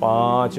5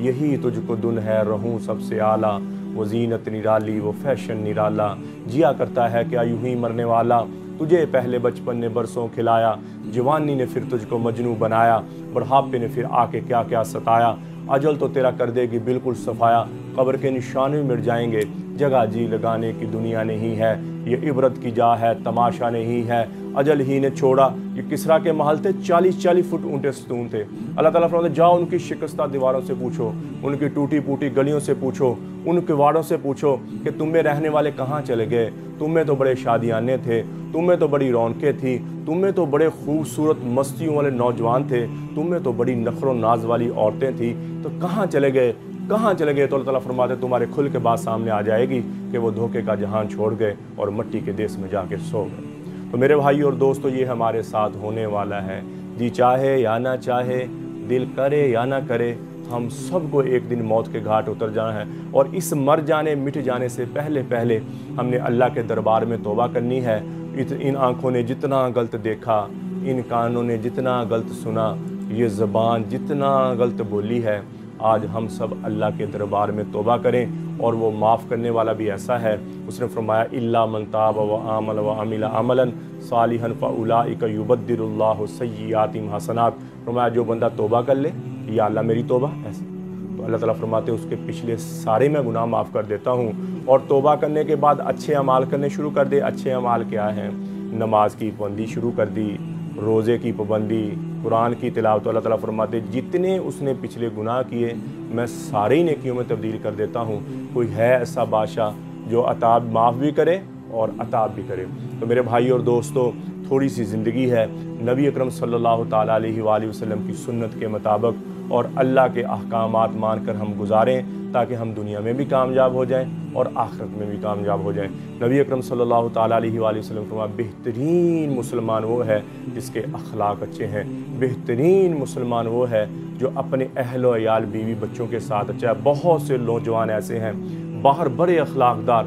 यही तुझको दुन है रहूं सबसे आला, वो जीनत निराली वो फैशन निराला, जिया करता है क्या यूं ही मरने वाला, तुझे पहले बचपन ने बरसों खिलाया, जवानी ने फिर तुझको मजनू बनाया, बुढ़ापे ने फिर आके क्या क्या सताया, अजल तो तेरा कर देगी बिल्कुल सफाया, कब्र के निशान भी मिट जाएंगे, जगह जी लगाने की दुनिया नहीं है, ये इबरत की जा है तमाशा नहीं है, अजल ही ने छोड़ा ये किसरा के महल थे 40-40 फुट ऊंटे सतून थे। अल्लाह ताला फरमाते जाओ उनकी शिकस्ता दीवारों से पूछो, उनकी टूटी फूटी गलियों से पूछो, उन किवाड़ों से पूछो कि तुम में रहने वाले कहाँ चले गए, तुम में तो बड़े शादियाने थे, तुम में तो बड़ी रौनकें थी, तुम में तो बड़े खूबसूरत मस्तियों वाले नौजवान थे, तुम में तो बड़ी नखरो नाज वाली औरतें थी, तो कहाँ चले गए, कहाँ चले गए। तो अल्लाह ताला फरमाते तुम्हारे खुल के बात सामने आ जाएगी कि वो धोखे का जहान छोड़ गए और मिट्टी के देश में जाके सो गए। तो मेरे भाई और दोस्तों ये हमारे साथ होने वाला है, जी चाहे या ना चाहे, दिल करे या ना करे, हम सबको एक दिन मौत के घाट उतर जाना है। और इस मर जाने मिट जाने से पहले पहले हमने अल्लाह के दरबार में तौबा करनी है। इन आँखों ने जितना गलत देखा, इन कानों ने जितना गलत सुना, ये ज़बान जितना गलत बोली है, आज हम सब अल्लाह के दरबार में तौबा करें। और वो माफ़ करने वाला भी ऐसा है, उसने फरमाया इल्ला मन ताब व आमल व अमिला अमलन सालिहन फ़उलाइका युबद्दिलुल्लाहु सय्यिआतिहिम हसनात। फरमाया जो बंदा तौबा कर ले, या अल्लाह मेरी तौबा ऐसे, तो अल्लाह ताला फरमाते उसके पिछले सारे मैं गुनाह माफ़ कर देता हूँ। और तौबा करने के बाद अच्छे अमाल करने शुरू कर दे। अच्छे अमाल क्या हैं? नमाज की पाबंदी शुरू कर दी, रोज़े की पाबंदी, कुरान की तिलावत। अल्लाह ताला फरमाते जितने उसने पिछले गुनाह किए मैं सारे ही नेकियों में तब्दील कर देता हूँ। कोई है ऐसा बादशाह जो अताब माफ़ भी करे और अताब भी करे। तो मेरे भाई और दोस्तों थोड़ी सी ज़िंदगी है, नबी अकरम सल्लल्लाहु ताला अलैहि वसल्लम की सुन्नत के मुताबिक और अल्लाह के अहकामात मानकर हम गुजारें, ताकि हम दुनिया में भी कामयाब हो जाएं और आखिरत में भी कामयाब हो जाएं। नबी अकरम सल्लल्लाहु ताला अलैहि वसल्लम फरमाया बेहतरीन मुसलमान वो है जिसके अखलाक अच्छे हैं, बेहतरीन मुसलमान वो है जो अपने अहल व अयाल बीवी बच्चों के साथ अच्छा है। बहुत से नौजवान ऐसे हैं बाहर बड़े अखलाकदार,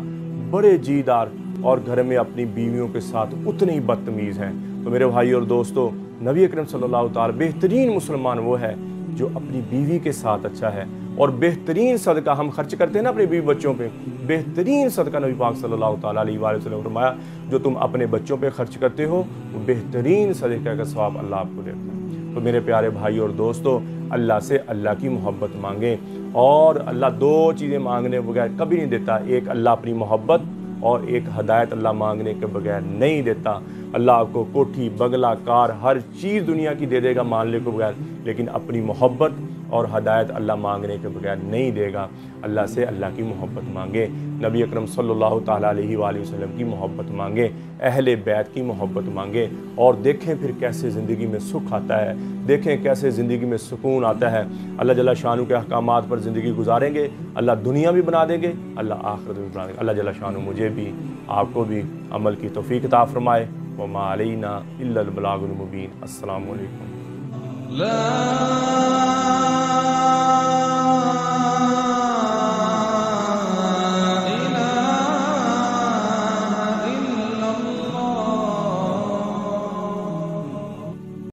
बड़े जीदार, और घर में अपनी बीवियों के साथ उतने ही बदतमीज़ हैं। तो मेरे भाई और दोस्तों नबी अकरम सल्लल्लाहु ताला बेहतरीन मुसलमान वो है जो अपनी बीवी के साथ अच्छा है। और बेहतरीन सदका हम खर्च करते हैं ना अपने बीवी बच्चों पे, बेहतरीन सदका नबी पाक सल्लल्लाहु ताला अलैहि वसल्लम ने फरमाया जो तुम अपने बच्चों पे खर्च करते हो वो बेहतरीन सदका का सवाब अल्लाह आपको देता है। तो मेरे प्यारे भाई और दोस्तों अल्लाह से अल्लाह की मोहब्बत मांगें। और अल्लाह दो चीज़ें मांगने बगैर कभी नहीं देता, एक अल्लाह अपनी मोहब्बत और एक हदायत अल्लाह मांगने के बगैर नहीं देता। अल्लाह आपको कोठी बंगला कार हर चीज़ दुनिया की दे देगा मानने के बगैर, लेकिन अपनी मोहब्बत और हदायत अल्लाह मांगने के बगैर नहीं देगा। अल्लाह से अल्लाह की मोहब्बत मांगे, नबी अकरम सल्लल्लाहु ताला अलैहि वसल्लम की मोहब्बत मांगे, अहले बैत की मोहब्बत मांगे। और देखें फिर कैसे ज़िंदगी में सुख आता है, देखें कैसे ज़िंदगी में सुकून आता है। अल्लाह जल्ला शानु के अहकामात पर ज़िंदगी गुजारेंगे, अल्लाह दुनिया भी बना देंगे, अल्लाह आखिरत भी बना देंगे। अल्लाह जल्ला शानु मुझे भी आपको भी अमल की तौफीक अता फरमाए। वमा अलैना इल्लल बलागुल मुबीन। अस्सलामु अलैकुम।